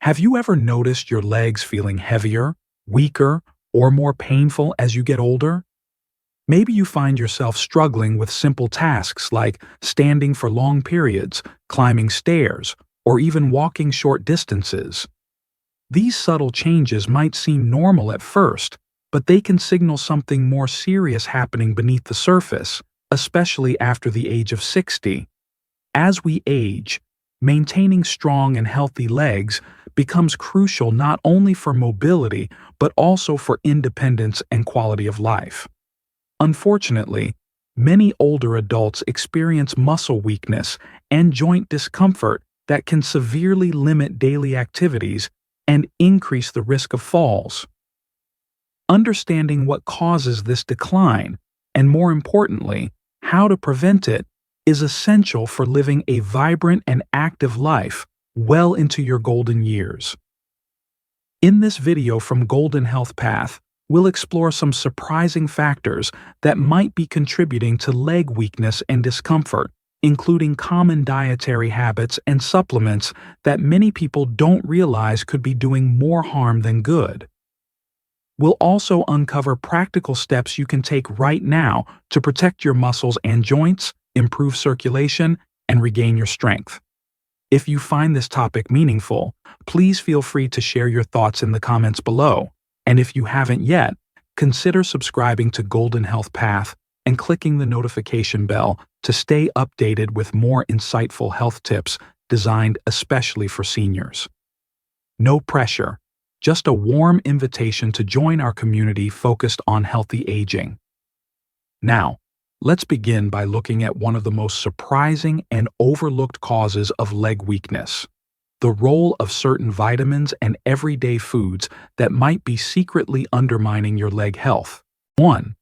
Have you ever noticed your legs feeling heavier, weaker, or more painful as you get older? Maybe you find yourself struggling with simple tasks like standing for long periods, climbing stairs, or even walking short distances. These subtle changes might seem normal at first, but they can signal something more serious happening beneath the surface, especially after the age of 60. As we age, maintaining strong and healthy legs becomes crucial not only for mobility but also for independence and quality of life. Unfortunately, many older adults experience muscle weakness and joint discomfort that can severely limit daily activities and increase the risk of falls. Understanding what causes this decline, and more importantly, how to prevent it, is essential for living a vibrant and active life well into your golden years. In this video from Golden Health Path, we'll explore some surprising factors that might be contributing to leg weakness and discomfort, including common dietary habits and supplements that many people don't realize could be doing more harm than good. We'll also uncover practical steps you can take right now to protect your muscles and joints, improve circulation, and regain your strength. If you find this topic meaningful, please feel free to share your thoughts in the comments below. And if you haven't yet, consider subscribing to Golden Health Path and clicking the notification bell to stay updated with more insightful health tips designed especially for seniors. No pressure, just a warm invitation to join our community focused on healthy aging. Now, let's begin by looking at one of the most surprising and overlooked causes of leg weakness: the role of certain vitamins and everyday foods that might be secretly undermining your leg health. 1.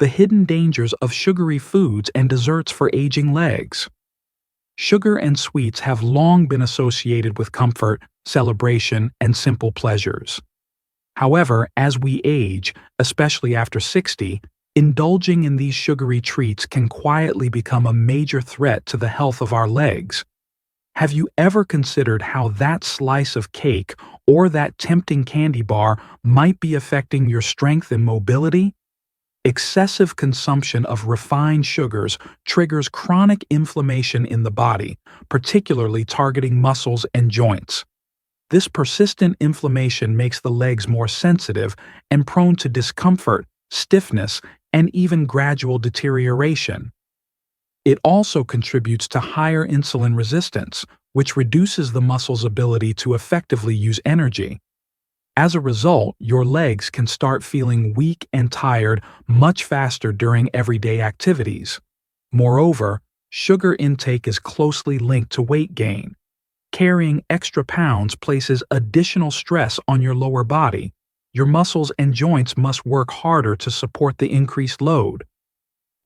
The hidden dangers of sugary foods and desserts for aging legs. Sugar and sweets have long been associated with comfort, celebration, and simple pleasures. However, as we age, especially after 60, indulging in these sugary treats can quietly become a major threat to the health of our legs. Have you ever considered how that slice of cake or that tempting candy bar might be affecting your strength and mobility? Excessive consumption of refined sugars triggers chronic inflammation in the body, particularly targeting muscles and joints. This persistent inflammation makes the legs more sensitive and prone to discomfort, stiffness, and even gradual deterioration. It also contributes to higher insulin resistance, which reduces the muscle's ability to effectively use energy. As a result, your legs can start feeling weak and tired much faster during everyday activities. Moreover, sugar intake is closely linked to weight gain. Carrying extra pounds places additional stress on your lower body. Your muscles and joints must work harder to support the increased load.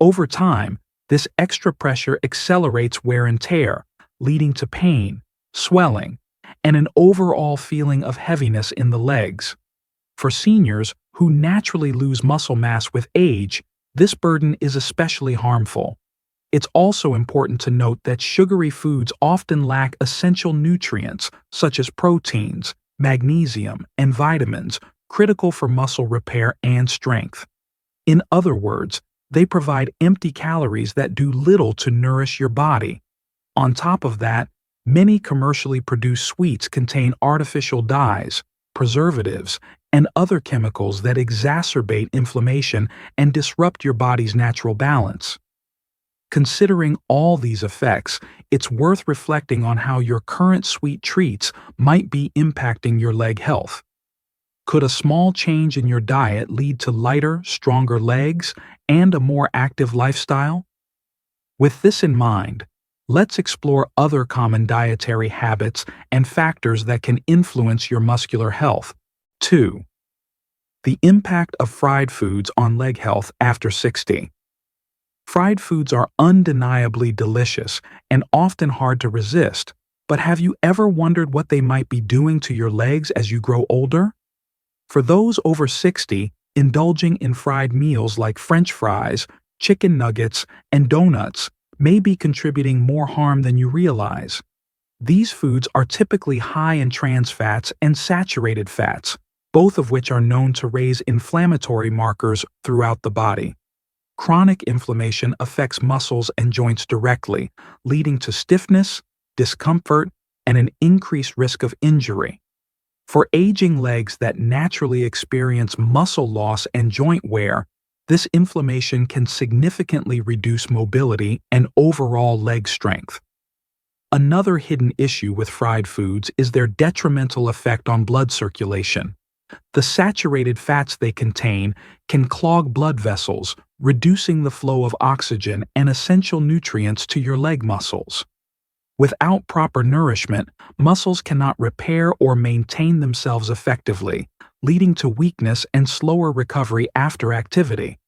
Over time, this extra pressure accelerates wear and tear, leading to pain, swelling, and an overall feeling of heaviness in the legs. For seniors who naturally lose muscle mass with age, this burden is especially harmful. It's also important to note that sugary foods often lack essential nutrients such as proteins, magnesium, and vitamins, critical for muscle repair and strength. In other words, they provide empty calories that do little to nourish your body. On top of that, many commercially produced sweets contain artificial dyes, preservatives, and other chemicals that exacerbate inflammation and disrupt your body's natural balance. Considering all these effects, it's worth reflecting on how your current sweet treats might be impacting your leg health. Could a small change in your diet lead to lighter, stronger legs and a more active lifestyle? With this in mind, let's explore other common dietary habits and factors that can influence your muscular health. 2. The impact of fried foods on leg health after 60. Fried foods are undeniably delicious and often hard to resist, but have you ever wondered what they might be doing to your legs as you grow older? For those over 60, indulging in fried meals like French fries, chicken nuggets, and donuts may be contributing more harm than you realize. These foods are typically high in trans fats and saturated fats, both of which are known to raise inflammatory markers throughout the body. Chronic inflammation affects muscles and joints directly, leading to stiffness, discomfort, and an increased risk of injury. For aging legs that naturally experience muscle loss and joint wear, this inflammation can significantly reduce mobility and overall leg strength. Another hidden issue with fried foods is their detrimental effect on blood circulation. The saturated fats they contain can clog blood vessels, reducing the flow of oxygen and essential nutrients to your leg muscles. Without proper nourishment, muscles cannot repair or maintain themselves effectively, leading to weakness and slower recovery after activity.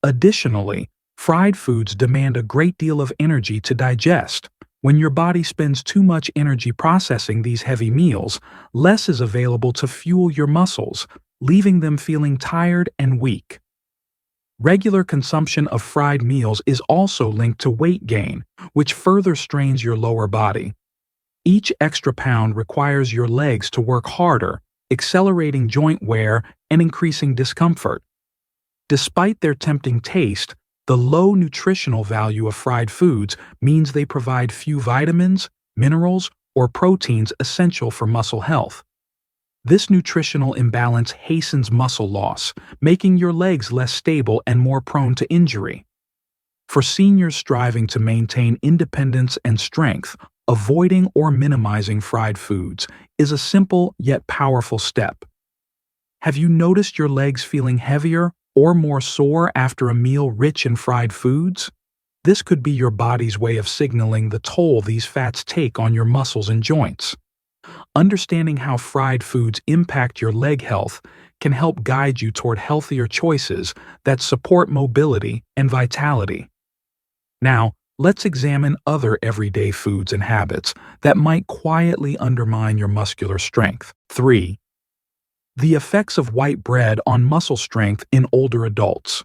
Additionally, fried foods demand a great deal of energy to digest. When your body spends too much energy processing these heavy meals, less is available to fuel your muscles, leaving them feeling tired and weak. Regular consumption of fried meals is also linked to weight gain, which further strains your lower body. Each extra pound requires your legs to work harder, accelerating joint wear and increasing discomfort. Despite their tempting taste, the low nutritional value of fried foods means they provide few vitamins, minerals, or proteins essential for muscle health. This nutritional imbalance hastens muscle loss, making your legs less stable and more prone to injury. For seniors striving to maintain independence and strength, avoiding or minimizing fried foods is a simple yet powerful step. Have you noticed your legs feeling heavier or more sore after a meal rich in fried foods? This could be your body's way of signaling the toll these fats take on your muscles and joints. Understanding how fried foods impact your leg health can help guide you toward healthier choices that support mobility and vitality. Now, let's examine other everyday foods and habits that might quietly undermine your muscular strength. 3. The effects of white bread on muscle strength in older adults.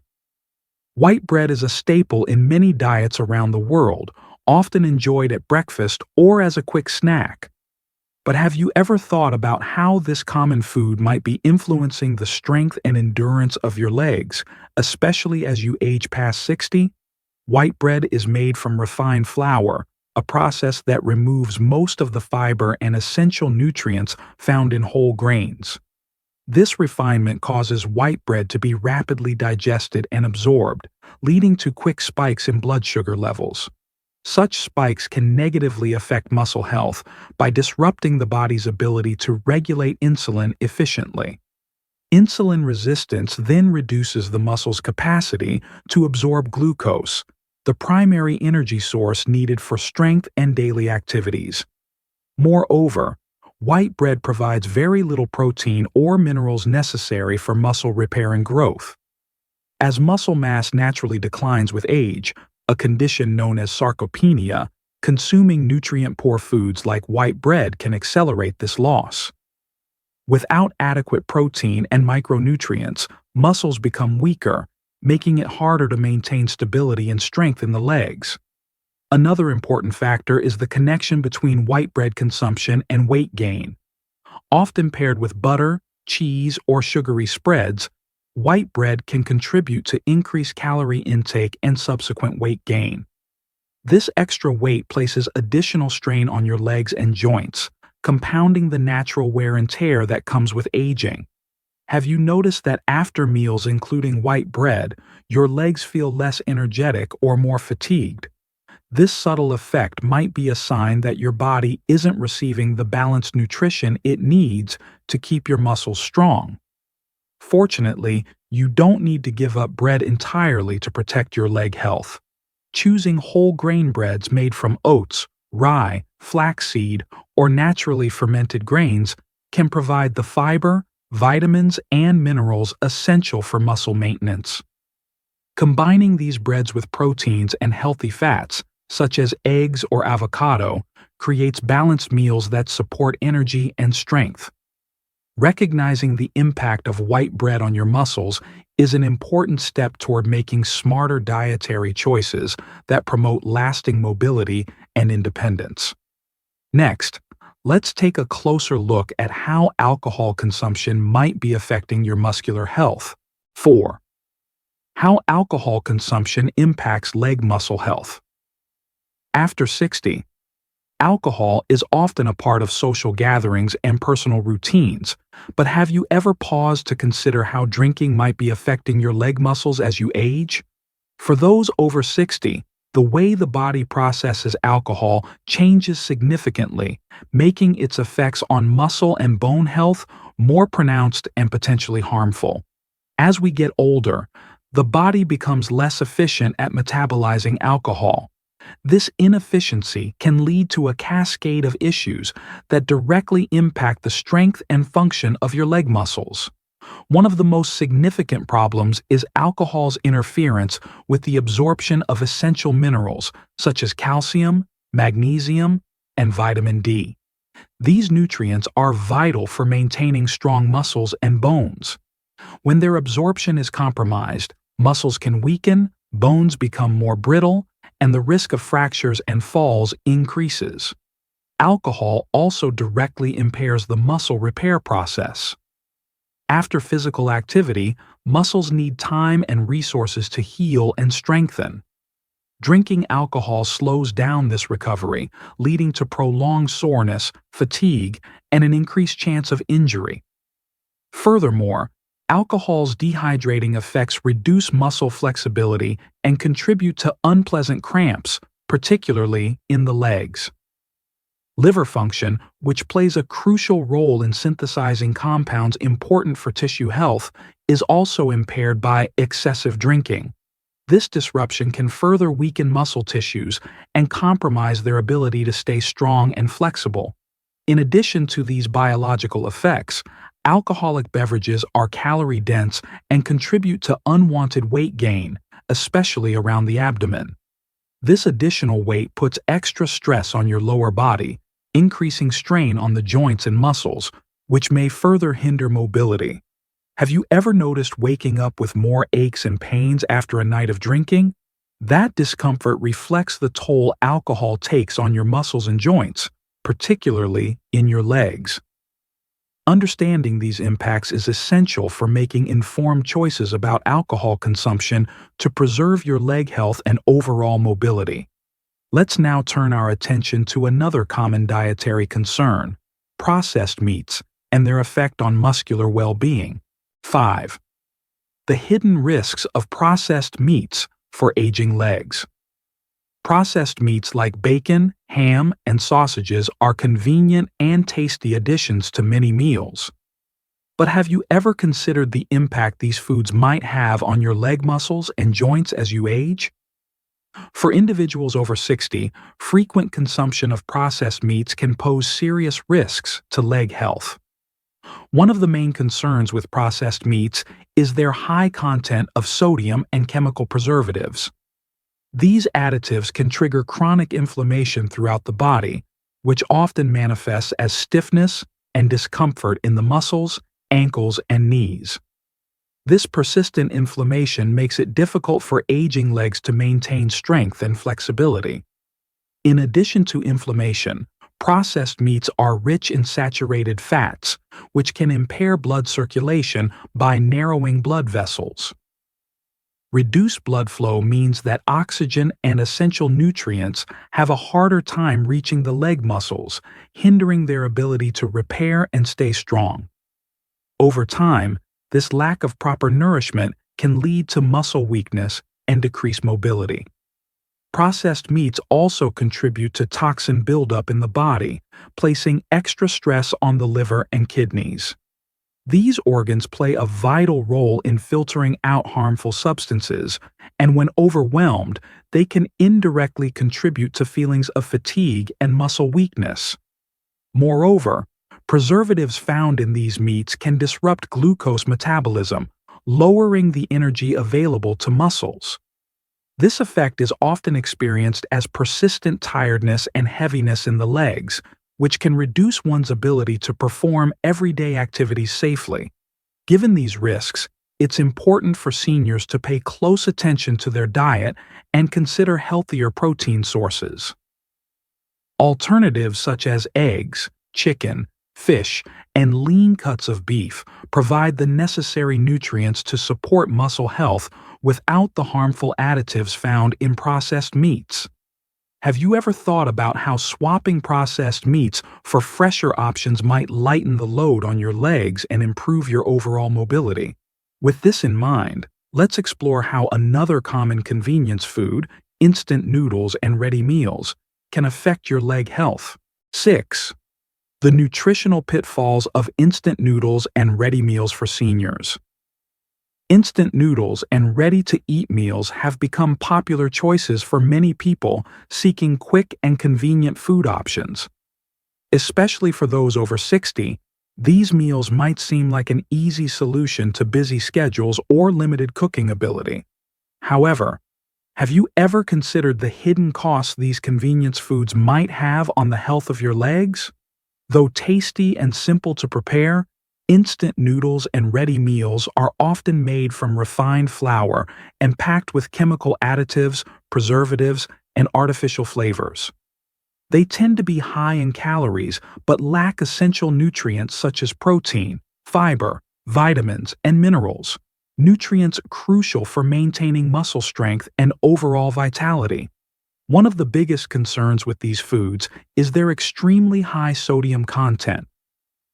White bread is a staple in many diets around the world, often enjoyed at breakfast or as a quick snack. But have you ever thought about how this common food might be influencing the strength and endurance of your legs, especially as you age past 60? White bread is made from refined flour, a process that removes most of the fiber and essential nutrients found in whole grains. This refinement causes white bread to be rapidly digested and absorbed, leading to quick spikes in blood sugar levels. Such spikes can negatively affect muscle health by disrupting the body's ability to regulate insulin efficiently. Insulin resistance then reduces the muscle's capacity to absorb glucose, the primary energy source needed for strength and daily activities. Moreover, white bread provides very little protein or minerals necessary for muscle repair and growth. As muscle mass naturally declines with age, a condition known as sarcopenia, consuming nutrient-poor foods like white bread can accelerate this loss. Without adequate protein and micronutrients, muscles become weaker, making it harder to maintain stability and strength in the legs. Another important factor is the connection between white bread consumption and weight gain. Often paired with butter, cheese, or sugary spreads, white bread can contribute to increased calorie intake and subsequent weight gain. This extra weight places additional strain on your legs and joints, compounding the natural wear and tear that comes with aging. Have you noticed that after meals including white bread, your legs feel less energetic or more fatigued? This subtle effect might be a sign that your body isn't receiving the balanced nutrition it needs to keep your muscles strong. Fortunately, you don't need to give up bread entirely to protect your leg health. Choosing whole grain breads made from oats, rye, flaxseed, or naturally fermented grains can provide the fiber, vitamins, and minerals essential for muscle maintenance. Combining these breads with proteins and healthy fats, such as eggs or avocado, creates balanced meals that support energy and strength. Recognizing the impact of white bread on your muscles is an important step toward making smarter dietary choices that promote lasting mobility and independence. Next, let's take a closer look at how alcohol consumption might be affecting your muscular health. 4. How alcohol consumption impacts leg muscle health. After 60, alcohol is often a part of social gatherings and personal routines, but have you ever paused to consider how drinking might be affecting your leg muscles as you age? For those over 60, the way the body processes alcohol changes significantly, making its effects on muscle and bone health more pronounced and potentially harmful. As we get older, the body becomes less efficient at metabolizing alcohol. This inefficiency can lead to a cascade of issues that directly impact the strength and function of your leg muscles. One of the most significant problems is alcohol's interference with the absorption of essential minerals such as calcium, magnesium, and vitamin D. These nutrients are vital for maintaining strong muscles and bones. When their absorption is compromised, muscles can weaken, bones become more brittle, and the risk of fractures and falls increases. Alcohol also directly impairs the muscle repair process. After physical activity, muscles need time and resources to heal and strengthen. Drinking alcohol slows down this recovery, leading to prolonged soreness, fatigue, and an increased chance of injury. Furthermore, alcohol's dehydrating effects reduce muscle flexibility and contribute to unpleasant cramps, particularly in the legs. Liver function, which plays a crucial role in synthesizing compounds important for tissue health, is also impaired by excessive drinking. This disruption can further weaken muscle tissues and compromise their ability to stay strong and flexible. In addition to these biological effects, alcoholic beverages are calorie-dense and contribute to unwanted weight gain, especially around the abdomen. This additional weight puts extra stress on your lower body, increasing strain on the joints and muscles, which may further hinder mobility. Have you ever noticed waking up with more aches and pains after a night of drinking? That discomfort reflects the toll alcohol takes on your muscles and joints, particularly in your legs. Understanding these impacts is essential for making informed choices about alcohol consumption to preserve your leg health and overall mobility. Let's now turn our attention to another common dietary concern: processed meats and their effect on muscular well-being. 5. The hidden risks of processed meats for aging legs. Processed meats like bacon, ham, and sausages are convenient and tasty additions to many meals. But have you ever considered the impact these foods might have on your leg muscles and joints as you age? For individuals over 60, frequent consumption of processed meats can pose serious risks to leg health. One of the main concerns with processed meats is their high content of sodium and chemical preservatives. These additives can trigger chronic inflammation throughout the body, which often manifests as stiffness and discomfort in the muscles, ankles, and knees. This persistent inflammation makes it difficult for aging legs to maintain strength and flexibility. In addition to inflammation, processed meats are rich in saturated fats, which can impair blood circulation by narrowing blood vessels. Reduced blood flow means that oxygen and essential nutrients have a harder time reaching the leg muscles, hindering their ability to repair and stay strong. Over time, this lack of proper nourishment can lead to muscle weakness and decreased mobility. Processed meats also contribute to toxin buildup in the body, placing extra stress on the liver and kidneys. These organs play a vital role in filtering out harmful substances, and when overwhelmed, they can indirectly contribute to feelings of fatigue and muscle weakness. Moreover, preservatives found in these meats can disrupt glucose metabolism, lowering the energy available to muscles. This effect is often experienced as persistent tiredness and heaviness in the legs, which can reduce one's ability to perform everyday activities safely. Given these risks, it's important for seniors to pay close attention to their diet and consider healthier protein sources. Alternatives such as eggs, chicken, fish, and lean cuts of beef provide the necessary nutrients to support muscle health without the harmful additives found in processed meats. Have you ever thought about how swapping processed meats for fresher options might lighten the load on your legs and improve your overall mobility? With this in mind, let's explore how another common convenience food, instant noodles and ready meals, can affect your leg health. 6. The nutritional pitfalls of instant noodles and ready meals for seniors. Instant noodles and ready-to-eat meals have become popular choices for many people seeking quick and convenient food options. Especially for those over 60, these meals might seem like an easy solution to busy schedules or limited cooking ability. However, have you ever considered the hidden costs these convenience foods might have on the health of your legs? Though tasty and simple to prepare, instant noodles and ready meals are often made from refined flour and packed with chemical additives, preservatives, and artificial flavors. They tend to be high in calories but lack essential nutrients such as protein, fiber, vitamins, and minerals, nutrients crucial for maintaining muscle strength and overall vitality. One of the biggest concerns with these foods is their extremely high sodium content.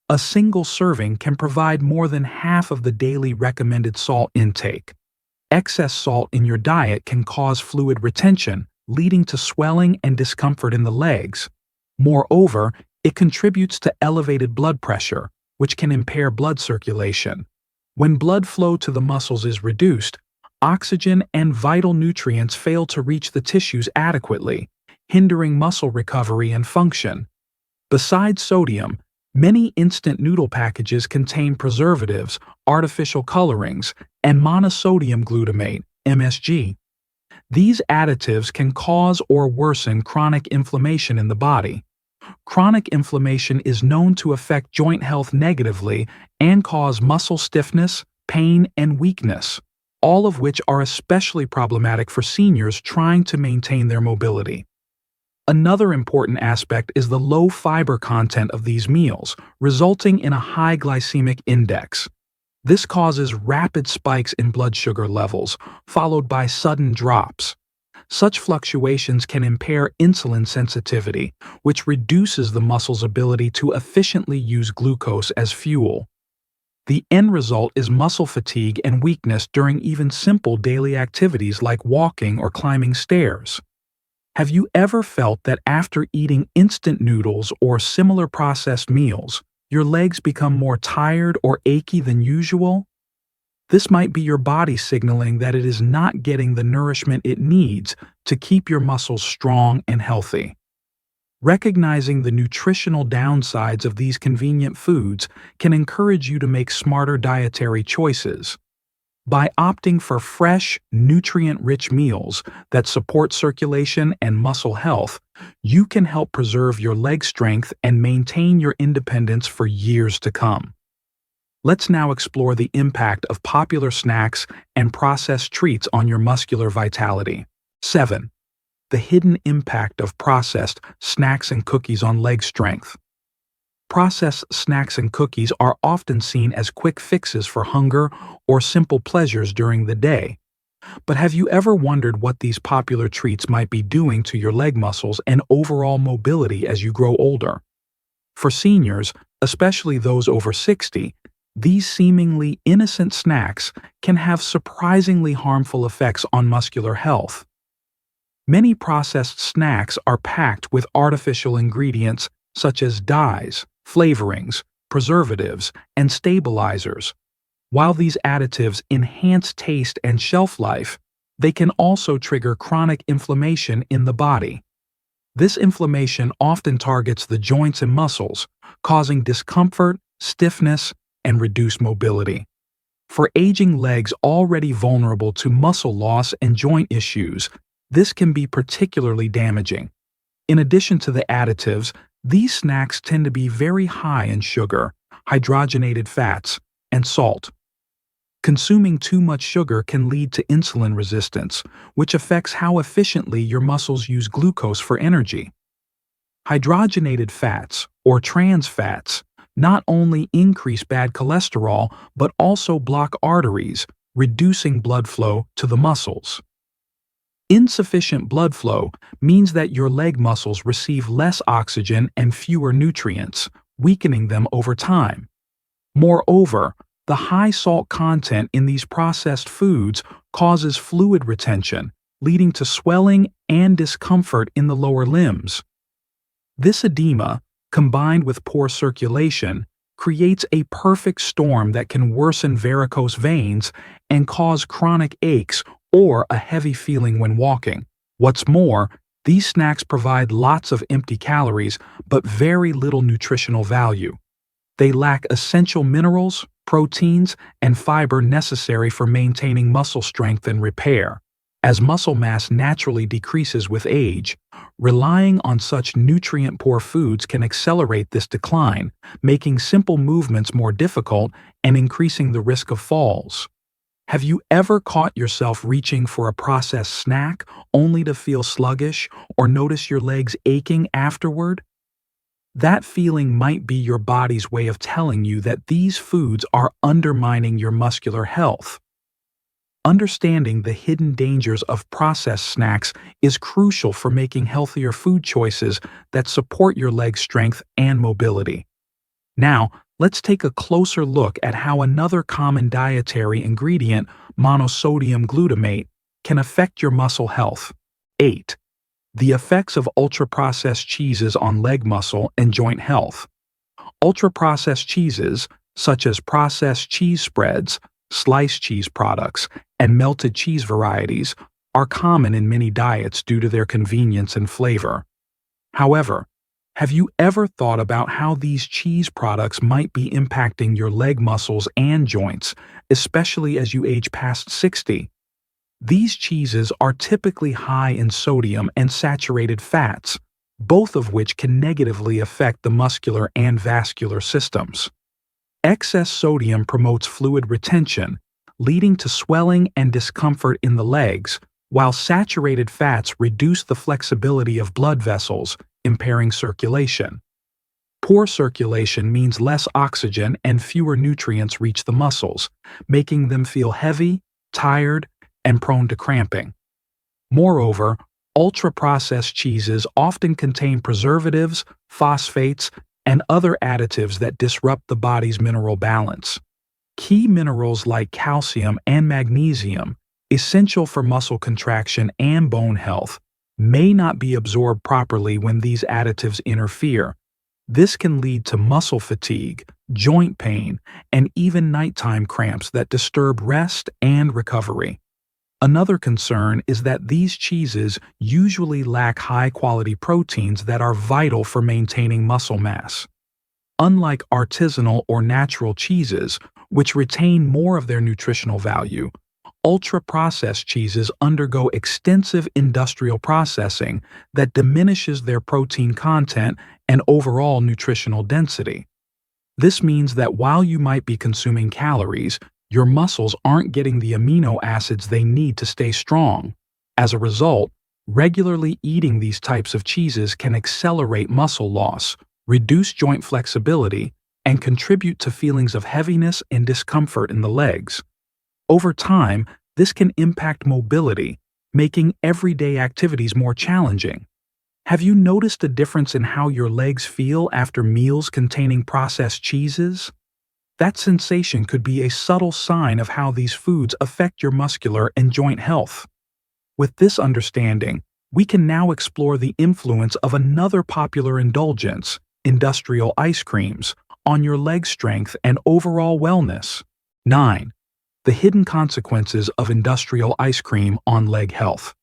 A single serving can provide more than half of the daily recommended salt intake. Excess salt in your diet can cause fluid retention, leading to swelling and discomfort in the legs. Moreover, it contributes to elevated blood pressure, which can impair blood circulation. When blood flow to the muscles is reduced, oxygen and vital nutrients fail to reach the tissues adequately, hindering muscle recovery and function. Besides sodium, many instant noodle packages contain preservatives, artificial colorings, and monosodium glutamate, MSG. These additives can cause or worsen chronic inflammation in the body. Chronic inflammation is known to affect joint health negatively and cause muscle stiffness, pain, and weakness, all of which are especially problematic for seniors trying to maintain their mobility. Another important aspect is the low fiber content of these meals, resulting in a high glycemic index. This causes rapid spikes in blood sugar levels, followed by sudden drops. Such fluctuations can impair insulin sensitivity, which reduces the muscle's ability to efficiently use glucose as fuel. The end result is muscle fatigue and weakness during even simple daily activities like walking or climbing stairs. Have you ever felt that after eating instant noodles or similar processed meals, your legs become more tired or achy than usual? This might be your body signaling that it is not getting the nourishment it needs to keep your muscles strong and healthy. Recognizing the nutritional downsides of these convenient foods can encourage you to make smarter dietary choices. By opting for fresh, nutrient-rich meals that support circulation and muscle health, you can help preserve your leg strength and maintain your independence for years to come. Let's now explore the impact of popular snacks and processed treats on your muscular vitality. 7. The hidden impact of processed snacks and cookies on leg strength. Processed snacks and cookies are often seen as quick fixes for hunger or simple pleasures during the day. But have you ever wondered what these popular treats might be doing to your leg muscles and overall mobility as you grow older? For seniors, especially those over 60, these seemingly innocent snacks can have surprisingly harmful effects on muscular health. Many processed snacks are packed with artificial ingredients such as dyes, flavorings, preservatives, and stabilizers. While these additives enhance taste and shelf life, they can also trigger chronic inflammation in the body. This inflammation often targets the joints and muscles, causing discomfort, stiffness, and reduced mobility. For aging legs already vulnerable to muscle loss and joint issues, this can be particularly damaging. In addition to the additives, these snacks tend to be very high in sugar, hydrogenated fats, and salt. Consuming too much sugar can lead to insulin resistance, which affects how efficiently your muscles use glucose for energy. Hydrogenated fats, or trans fats, not only increase bad cholesterol but also block arteries, reducing blood flow to the muscles. Insufficient blood flow means that your leg muscles receive less oxygen and fewer nutrients, weakening them over time. Moreover, the high salt content in these processed foods causes fluid retention, leading to swelling and discomfort in the lower limbs. This edema, combined with poor circulation, creates a perfect storm that can worsen varicose veins and cause chronic aches or a heavy feeling when walking. What's more, these snacks provide lots of empty calories but very little nutritional value. They lack essential minerals, proteins, and fiber necessary for maintaining muscle strength and repair. As muscle mass naturally decreases with age, relying on such nutrient-poor foods can accelerate this decline, making simple movements more difficult and increasing the risk of falls. Have you ever caught yourself reaching for a processed snack only to feel sluggish or notice your legs aching afterward? That feeling might be your body's way of telling you that these foods are undermining your muscular health. Understanding the hidden dangers of processed snacks is crucial for making healthier food choices that support your leg strength and mobility. Now, let's take a closer look at how another common dietary ingredient, monosodium glutamate, can affect your muscle health. 8. The effects of ultra-processed cheeses on leg muscle and joint health. Ultra-processed cheeses, such as processed cheese spreads, sliced cheese products, and melted cheese varieties, are common in many diets due to their convenience and flavor. However, have you ever thought about how these cheese products might be impacting your leg muscles and joints, especially as you age past 60? These cheeses are typically high in sodium and saturated fats, both of which can negatively affect the muscular and vascular systems. Excess sodium promotes fluid retention, leading to swelling and discomfort in the legs, while saturated fats reduce the flexibility of blood vessels, impairing circulation. Poor circulation means less oxygen and fewer nutrients reach the muscles, making them feel heavy, tired, and prone to cramping. Moreover, ultra-processed cheeses often contain preservatives, phosphates, and other additives that disrupt the body's mineral balance. Key minerals like calcium and magnesium, essential for muscle contraction and bone health, may not be absorbed properly when these additives interfere. This can lead to muscle fatigue, joint pain, and even nighttime cramps that disturb rest and recovery. Another concern is that these cheeses usually lack high-quality proteins that are vital for maintaining muscle mass. Unlike artisanal or natural cheeses, which retain more of their nutritional value, ultra-processed cheeses undergo extensive industrial processing that diminishes their protein content and overall nutritional density. This means that while you might be consuming calories, your muscles aren't getting the amino acids they need to stay strong. As a result, regularly eating these types of cheeses can accelerate muscle loss, reduce joint flexibility, and contribute to feelings of heaviness and discomfort in the legs. Over time, this can impact mobility, making everyday activities more challenging. Have you noticed a difference in how your legs feel after meals containing processed cheeses? That sensation could be a subtle sign of how these foods affect your muscular and joint health. With this understanding, we can now explore the influence of another popular indulgence, industrial ice creams, on your leg strength and overall wellness. 9. The hidden consequences of industrial ice cream on leg health.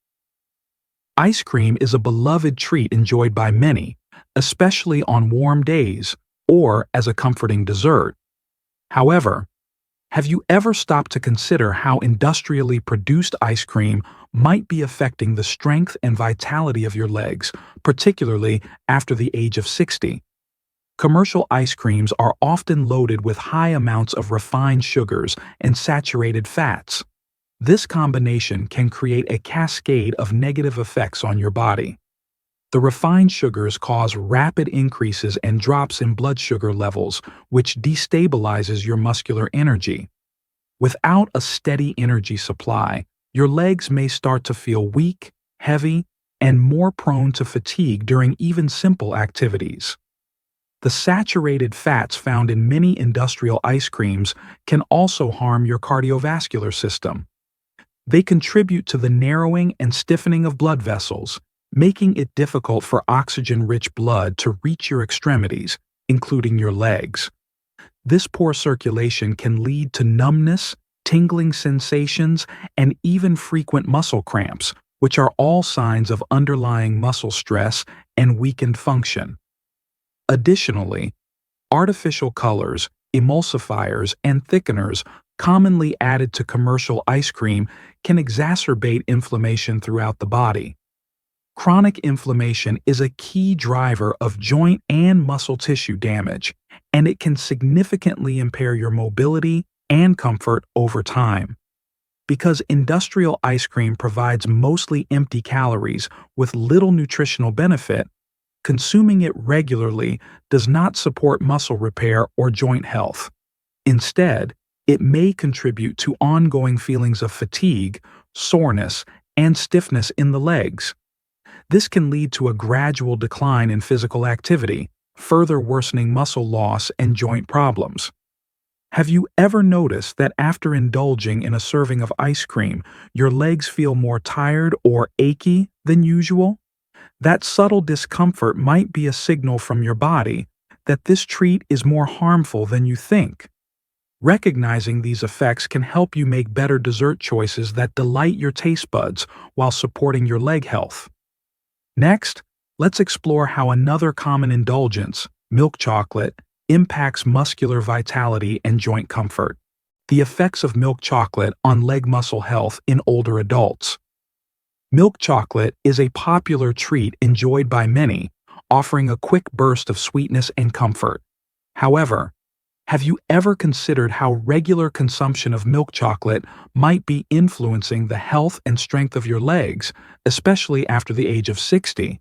Ice cream is a beloved treat enjoyed by many, especially on warm days or as a comforting dessert. However, have you ever stopped to consider how industrially produced ice cream might be affecting the strength and vitality of your legs, particularly after the age of 60? Commercial ice creams are often loaded with high amounts of refined sugars and saturated fats. This combination can create a cascade of negative effects on your body. The refined sugars cause rapid increases and drops in blood sugar levels, which destabilizes your muscular energy. Without a steady energy supply, your legs may start to feel weak, heavy, and more prone to fatigue during even simple activities. The saturated fats found in many industrial ice creams can also harm your cardiovascular system. They contribute to the narrowing and stiffening of blood vessels, making it difficult for oxygen-rich blood to reach your extremities, including your legs. This poor circulation can lead to numbness, tingling sensations, and even frequent muscle cramps, which are all signs of underlying muscle stress and weakened function. Additionally, artificial colors, emulsifiers, and thickeners commonly added to commercial ice cream can exacerbate inflammation throughout the body. Chronic inflammation is a key driver of joint and muscle tissue damage, and it can significantly impair your mobility and comfort over time. Because industrial ice cream provides mostly empty calories with little nutritional benefit, consuming it regularly does not support muscle repair or joint health. Instead, it may contribute to ongoing feelings of fatigue, soreness, and stiffness in the legs. This can lead to a gradual decline in physical activity, further worsening muscle loss and joint problems. Have you ever noticed that after indulging in a serving of ice cream, your legs feel more tired or achy than usual? That subtle discomfort might be a signal from your body that this treat is more harmful than you think. Recognizing these effects can help you make better dessert choices that delight your taste buds while supporting your leg health. Next, let's explore how another common indulgence, milk chocolate, impacts muscular vitality and joint comfort. The effects of milk chocolate on leg muscle health in older adults. Milk chocolate is a popular treat enjoyed by many, offering a quick burst of sweetness and comfort. However, have you ever considered how regular consumption of milk chocolate might be influencing the health and strength of your legs, especially after the age of 60?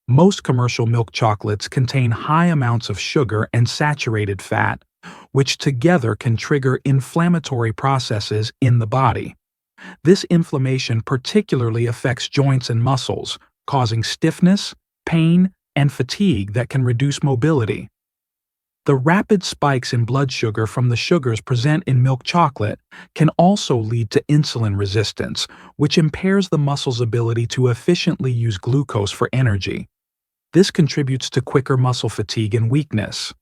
Most commercial milk chocolates contain high amounts of sugar and saturated fat, which together can trigger inflammatory processes in the body. This inflammation particularly affects joints and muscles, causing stiffness, pain, and fatigue that can reduce mobility. The rapid spikes in blood sugar from the sugars present in milk chocolate can also lead to insulin resistance, which impairs the muscle's ability to efficiently use glucose for energy. This contributes to quicker muscle fatigue and weakness.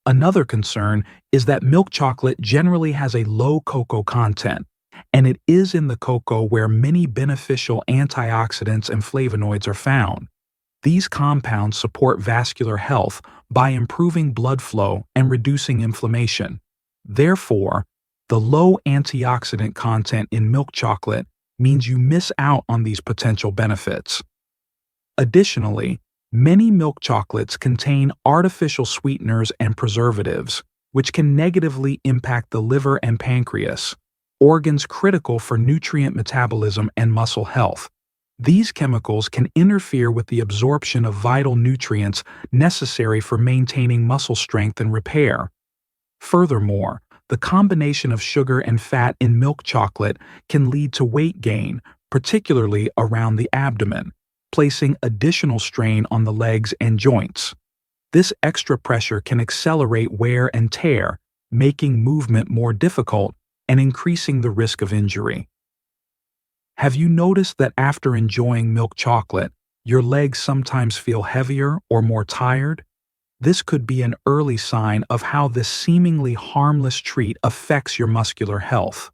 Another concern is that milk chocolate generally has a low cocoa content, and it is in the cocoa where many beneficial antioxidants and flavonoids are found. These compounds support vascular health by improving blood flow and reducing inflammation. Therefore, the low antioxidant content in milk chocolate means you miss out on these potential benefits. Additionally, many milk chocolates contain artificial sweeteners and preservatives, which can negatively impact the liver and pancreas, organs critical for nutrient metabolism and muscle health. These chemicals can interfere with the absorption of vital nutrients necessary for maintaining muscle strength and repair. Furthermore, the combination of sugar and fat in milk chocolate can lead to weight gain, particularly around the abdomen, placing additional strain on the legs and joints. This extra pressure can accelerate wear and tear, making movement more difficult and increasing the risk of injury. Have you noticed that after enjoying milk chocolate, your legs sometimes feel heavier or more tired? This could be an early sign of how this seemingly harmless treat affects your muscular health.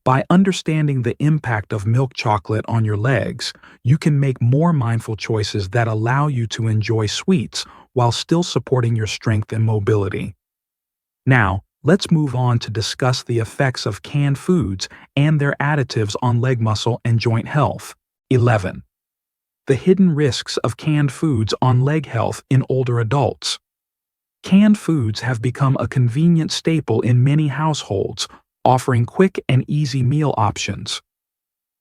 By understanding the impact of milk chocolate on your legs, you can make more mindful choices that allow you to enjoy sweets while still supporting your strength and mobility. Now, let's move on to discuss the effects of canned foods and their additives on leg muscle and joint health. 11. The hidden risks of canned foods on leg health in older adults. Canned foods have become a convenient staple in many households, offering quick and easy meal options.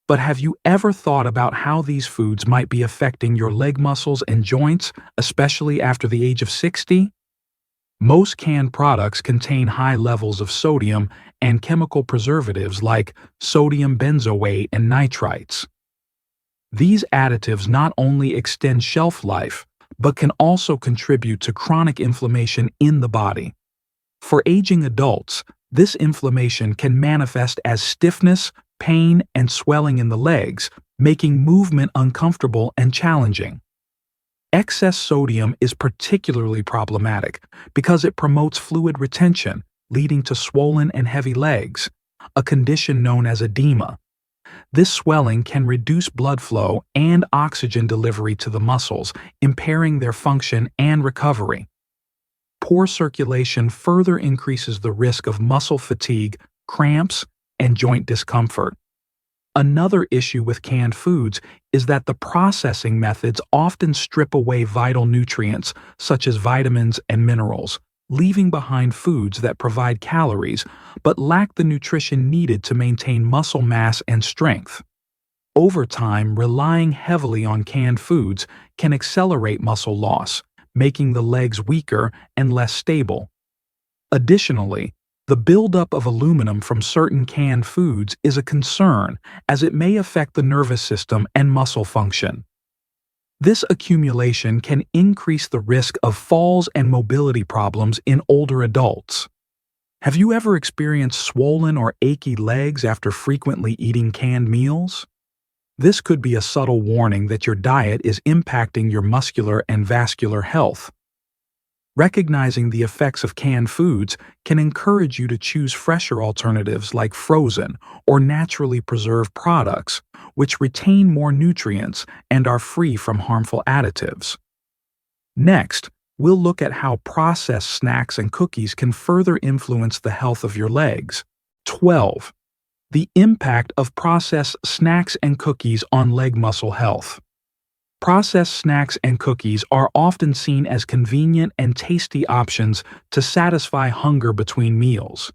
But have you ever thought about how these foods might be affecting your leg muscles and joints, especially after the age of 60? Most canned products contain high levels of sodium and chemical preservatives like sodium benzoate and nitrites. These additives not only extend shelf life, but can also contribute to chronic inflammation in the body. For aging adults, this inflammation can manifest as stiffness, pain, and swelling in the legs, making movement uncomfortable and challenging. Excess sodium is particularly problematic because it promotes fluid retention, leading to swollen and heavy legs, a condition known as edema. This swelling can reduce blood flow and oxygen delivery to the muscles, impairing their function and recovery. Poor circulation further increases the risk of muscle fatigue, cramps, and joint discomfort. Another issue with canned foods is that the processing methods often strip away vital nutrients such as vitamins and minerals, leaving behind foods that provide calories but lack the nutrition needed to maintain muscle mass and strength. Over time, relying heavily on canned foods can accelerate muscle loss, making the legs weaker and less stable. Additionally, the buildup of aluminum from certain canned foods is a concern as it may affect the nervous system and muscle function. This accumulation can increase the risk of falls and mobility problems in older adults. Have you ever experienced swollen or achy legs after frequently eating canned meals? This could be a subtle warning that your diet is impacting your muscular and vascular health. Recognizing the effects of canned foods can encourage you to choose fresher alternatives like frozen or naturally preserved products, which retain more nutrients and are free from harmful additives. Next, we'll look at how processed snacks and cookies can further influence the health of your legs. 12. The impact of processed snacks and cookies on leg muscle health. Processed snacks and cookies are often seen as convenient and tasty options to satisfy hunger between meals.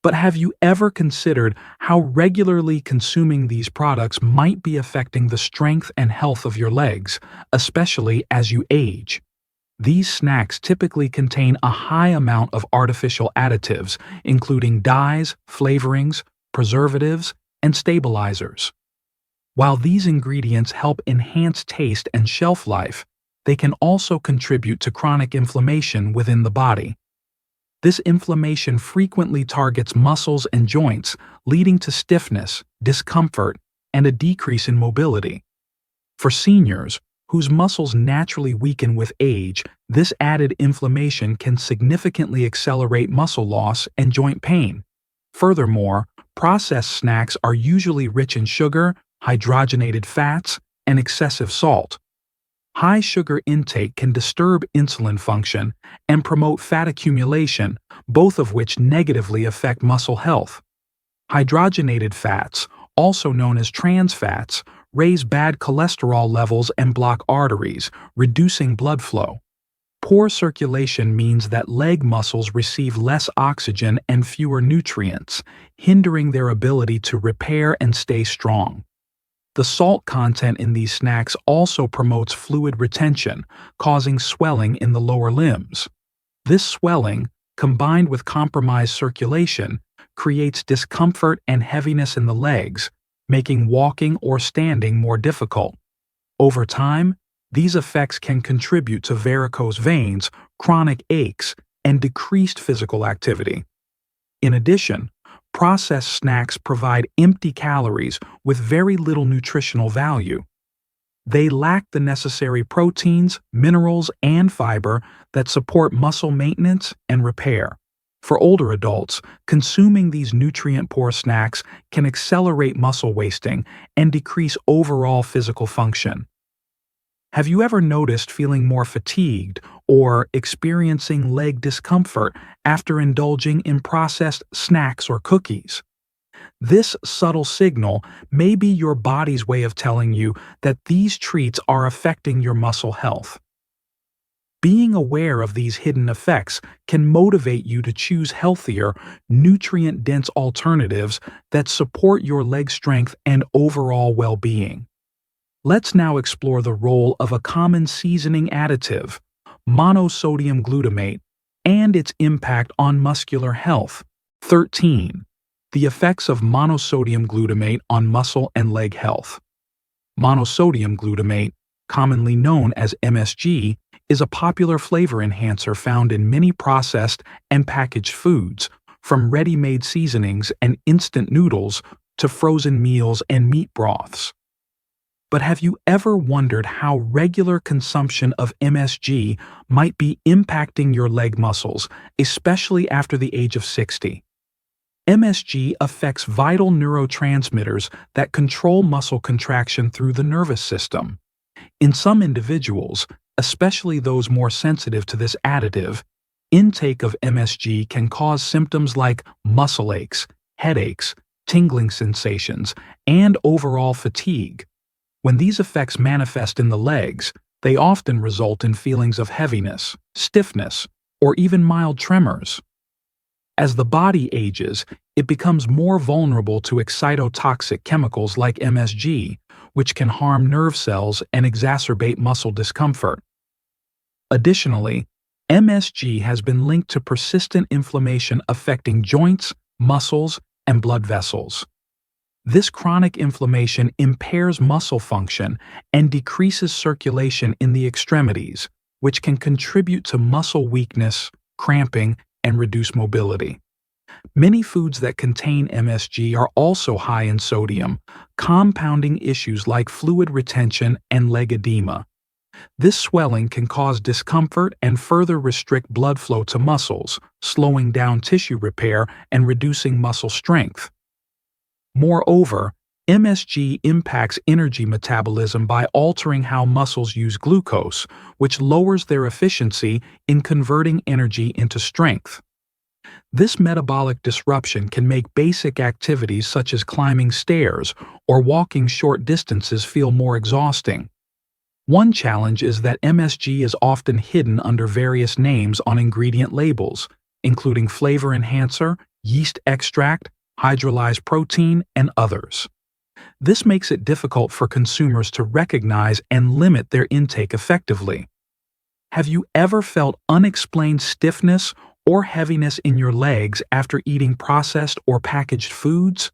But have you ever considered how regularly consuming these products might be affecting the strength and health of your legs, especially as you age? These snacks typically contain a high amount of artificial additives, including dyes, flavorings, preservatives, and stabilizers. While these ingredients help enhance taste and shelf life, they can also contribute to chronic inflammation within the body. This inflammation frequently targets muscles and joints, leading to stiffness, discomfort, and a decrease in mobility. For seniors, whose muscles naturally weaken with age, this added inflammation can significantly accelerate muscle loss and joint pain. Furthermore, processed snacks are usually rich in sugar, hydrogenated fats, and excessive salt. High sugar intake can disturb insulin function and promote fat accumulation, both of which negatively affect muscle health. Hydrogenated fats, also known as trans fats, raise bad cholesterol levels and block arteries, reducing blood flow. Poor circulation means that leg muscles receive less oxygen and fewer nutrients, hindering their ability to repair and stay strong. The salt content in these snacks also promotes fluid retention, causing swelling in the lower limbs. This swelling, combined with compromised circulation, creates discomfort and heaviness in the legs, making walking or standing more difficult. Over time, these effects can contribute to varicose veins, chronic aches, and decreased physical activity. In addition, processed snacks provide empty calories with very little nutritional value. They lack the necessary proteins, minerals, and fiber that support muscle maintenance and repair. For older adults, consuming these nutrient-poor snacks can accelerate muscle wasting and decrease overall physical function. Have you ever noticed feeling more fatigued or experiencing leg discomfort after indulging in processed snacks or cookies? This subtle signal may be your body's way of telling you that these treats are affecting your muscle health. Being aware of these hidden effects can motivate you to choose healthier, nutrient-dense alternatives that support your leg strength and overall well-being. Let's now explore the role of a common seasoning additive, monosodium glutamate, and its impact on muscular health. 13. The effects of monosodium glutamate on muscle and leg health. Monosodium glutamate, commonly known as MSG, is a popular flavor enhancer found in many processed and packaged foods, from ready-made seasonings and instant noodles to frozen meals and meat broths. But have you ever wondered how regular consumption of MSG might be impacting your leg muscles, especially after the age of 60? MSG affects vital neurotransmitters that control muscle contraction through the nervous system. In some individuals, especially those more sensitive to this additive, intake of MSG can cause symptoms like muscle aches, headaches, tingling sensations, and overall fatigue. When these effects manifest in the legs, they often result in feelings of heaviness, stiffness, or even mild tremors. As the body ages, it becomes more vulnerable to excitotoxic chemicals like MSG, which can harm nerve cells and exacerbate muscle discomfort. Additionally, MSG has been linked to persistent inflammation affecting joints, muscles, and blood vessels. This chronic inflammation impairs muscle function and decreases circulation in the extremities, which can contribute to muscle weakness, cramping, and reduced mobility. Many foods that contain MSG are also high in sodium, compounding issues like fluid retention and leg edema. This swelling can cause discomfort and further restrict blood flow to muscles, slowing down tissue repair and reducing muscle strength. Moreover, MSG impacts energy metabolism by altering how muscles use glucose, which lowers their efficiency in converting energy into strength. This metabolic disruption can make basic activities such as climbing stairs or walking short distances feel more exhausting. One challenge is that MSG is often hidden under various names on ingredient labels, including flavor enhancer, yeast extract, hydrolyzed protein, and others. This makes it difficult for consumers to recognize and limit their intake effectively. Have you ever felt unexplained stiffness or heaviness in your legs after eating processed or packaged foods?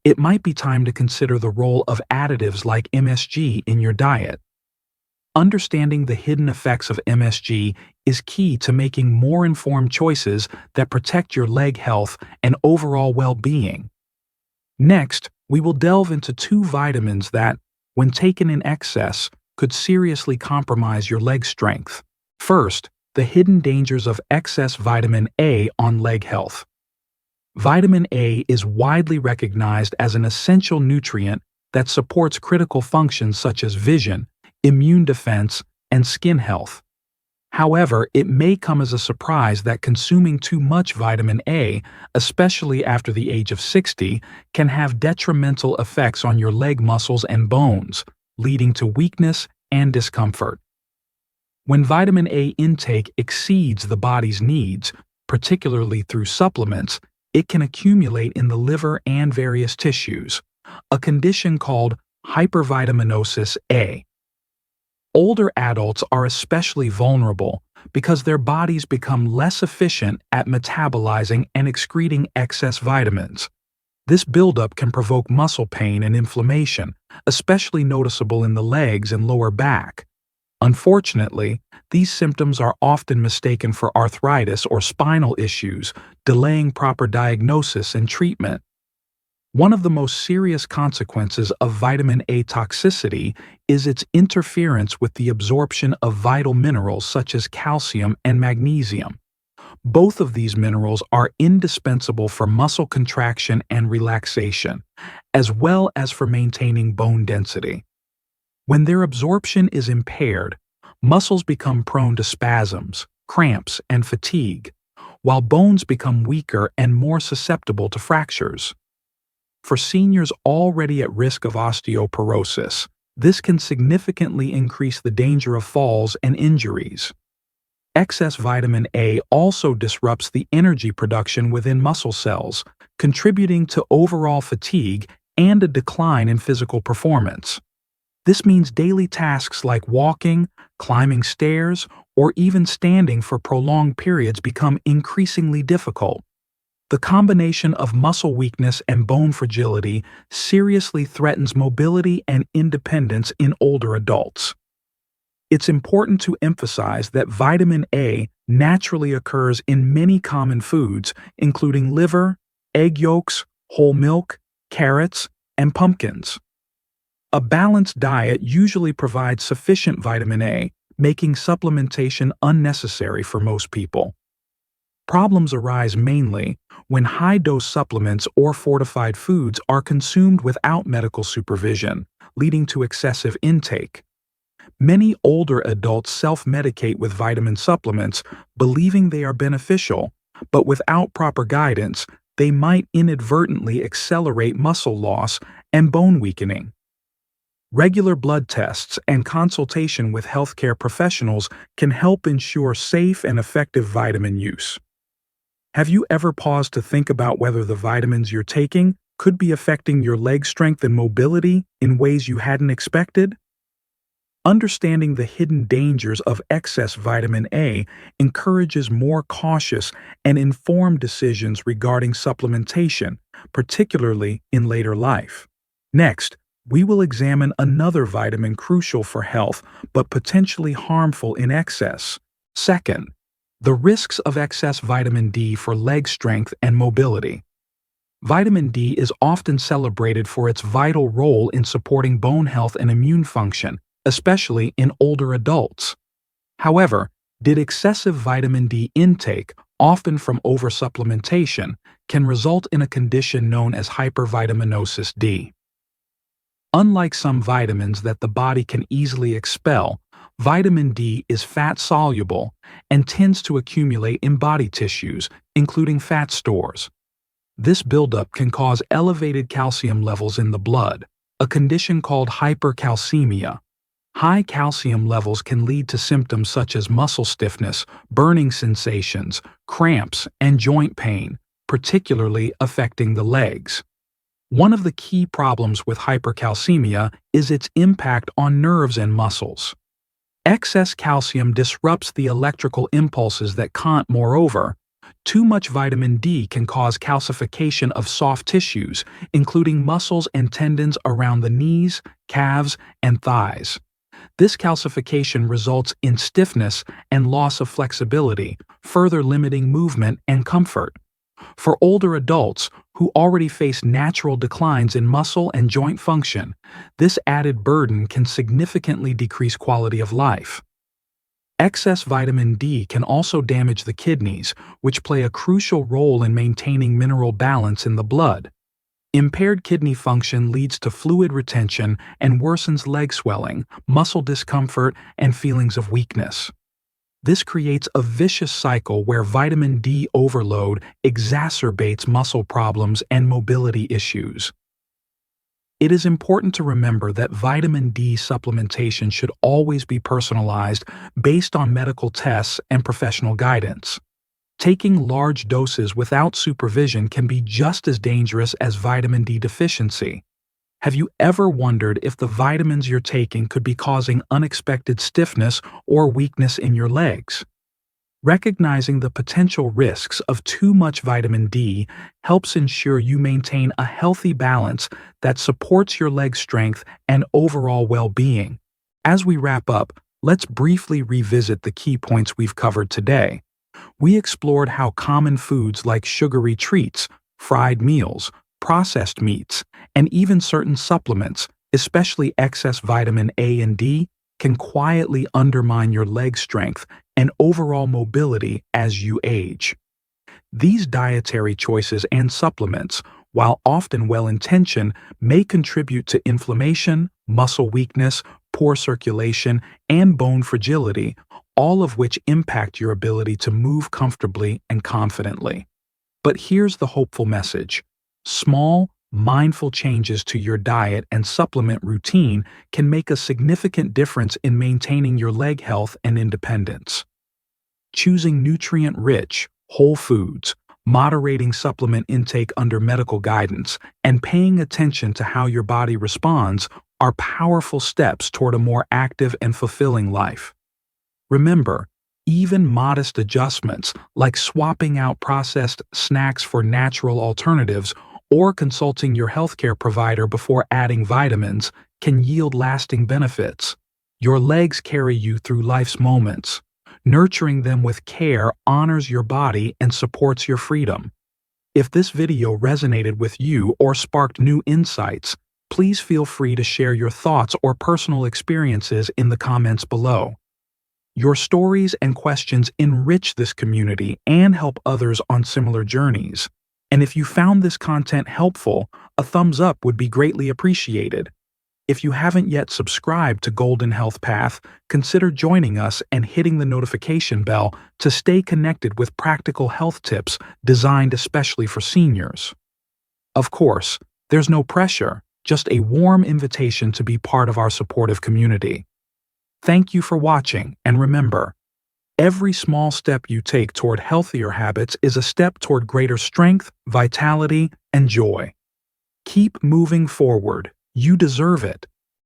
It might be time to consider the role of additives like MSG in your diet. Understanding the hidden effects of MSG is key to making more informed choices that protect your leg health and overall well-being. Next, we will delve into two vitamins that, when taken in excess, could seriously compromise your leg strength. First, the hidden dangers of excess vitamin A on leg health. Vitamin A is widely recognized as an essential nutrient that supports critical functions such as vision, immune defense, and skin health. However, it may come as a surprise that consuming too much vitamin A, especially after the age of 60, can have detrimental effects on your leg muscles and bones, leading to weakness and discomfort. When vitamin A intake exceeds the body's needs, particularly through supplements, it can accumulate in the liver and various tissues, a condition called hypervitaminosis A. Older adults are especially vulnerable because their bodies become less efficient at metabolizing and excreting excess vitamins. This buildup can provoke muscle pain and inflammation, especially noticeable in the legs and lower back. Unfortunately, these symptoms are often mistaken for arthritis or spinal issues, delaying proper diagnosis and treatment. One of the most serious consequences of vitamin A toxicity is its interference with the absorption of vital minerals such as calcium and magnesium. Both of these minerals are indispensable for muscle contraction and relaxation, as well as for maintaining bone density. When their absorption is impaired, muscles become prone to spasms, cramps, and fatigue, while bones become weaker and more susceptible to fractures. For seniors already at risk of osteoporosis, this can significantly increase the danger of falls and injuries. Excess vitamin A also disrupts the energy production within muscle cells, contributing to overall fatigue and a decline in physical performance. This means daily tasks like walking, climbing stairs, or even standing for prolonged periods become increasingly difficult. The combination of muscle weakness and bone fragility seriously threatens mobility and independence in older adults. It's important to emphasize that vitamin A naturally occurs in many common foods, including liver, egg yolks, whole milk, carrots, and pumpkins. A balanced diet usually provides sufficient vitamin A, making supplementation unnecessary for most people. Problems arise mainly when high-dose supplements or fortified foods are consumed without medical supervision, leading to excessive intake. Many older adults self-medicate with vitamin supplements, believing they are beneficial, but without proper guidance, they might inadvertently accelerate muscle loss and bone weakening. Regular blood tests and consultation with healthcare professionals can help ensure safe and effective vitamin use. Have you ever paused to think about whether the vitamins you're taking could be affecting your leg strength and mobility in ways you hadn't expected? Understanding the hidden dangers of excess vitamin A encourages more cautious and informed decisions regarding supplementation, particularly in later life. Next, we will examine another vitamin crucial for health but potentially harmful in excess. Second, the risks of excess vitamin D for leg strength and mobility. Vitamin D is often celebrated for its vital role in supporting bone health and immune function, especially in older adults. However, did excessive vitamin D intake, often from oversupplementation, can result in a condition known as hypervitaminosis D. Unlike some vitamins that the body can easily expel, vitamin D is fat-soluble and tends to accumulate in body tissues, including fat stores. This buildup can cause elevated calcium levels in the blood, a condition called hypercalcemia. High calcium levels can lead to symptoms such as muscle stiffness, burning sensations, cramps, and joint pain, particularly affecting the legs. One of the key problems with hypercalcemia is its impact on nerves and muscles. Excess calcium disrupts the electrical impulses that can't. Moreover, too much vitamin D can cause calcification of soft tissues, including muscles and tendons around the knees, calves, and thighs. This calcification results in stiffness and loss of flexibility, further limiting movement and comfort. For older adults who already face natural declines in muscle and joint function, this added burden can significantly decrease quality of life. Excess vitamin D can also damage the kidneys, which play a crucial role in maintaining mineral balance in the blood. Impaired kidney function leads to fluid retention and worsens leg swelling, muscle discomfort, and feelings of weakness. This creates a vicious cycle where vitamin D overload exacerbates muscle problems and mobility issues. It is important to remember that vitamin D supplementation should always be personalized based on medical tests and professional guidance. Taking large doses without supervision can be just as dangerous as vitamin D deficiency. Have you ever wondered if the vitamins you're taking could be causing unexpected stiffness or weakness in your legs? Recognizing the potential risks of too much vitamin D helps ensure you maintain a healthy balance that supports your leg strength and overall well-being. As we wrap up, let's briefly revisit the key points we've covered today. We explored how common foods like sugary treats, fried meals, processed meats, and even certain supplements, especially excess vitamin A and D, can quietly undermine your leg strength and overall mobility as you age. These dietary choices and supplements, while often well-intentioned, may contribute to inflammation, muscle weakness, poor circulation, and bone fragility, all of which impact your ability to move comfortably and confidently. But here's the hopeful message. Small, mindful changes to your diet and supplement routine can make a significant difference in maintaining your leg health and independence. choosing nutrient-rich, whole foods, moderating supplement intake under medical guidance, and paying attention to how your body responds are powerful steps toward a more active and fulfilling life. Remember, even modest adjustments like swapping out processed snacks for natural alternatives or consulting your healthcare provider before adding vitamins can yield lasting benefits. Your legs carry you through life's moments. Nurturing them with care honors your body and supports your freedom. If this video resonated with you or sparked new insights, please feel free to share your thoughts or personal experiences in the comments below. Your stories and questions enrich this community and help others on similar journeys. And if you found this content helpful, a thumbs up would be greatly appreciated. If you haven't yet subscribed to Golden Health Path, consider joining us and hitting the notification bell to stay connected with practical health tips designed especially for seniors. Of course, there's no pressure, just a warm invitation to be part of our supportive community. Thank you for watching, and remember, every small step you take toward healthier habits is a step toward greater strength, vitality, and joy. Keep moving forward. You deserve it.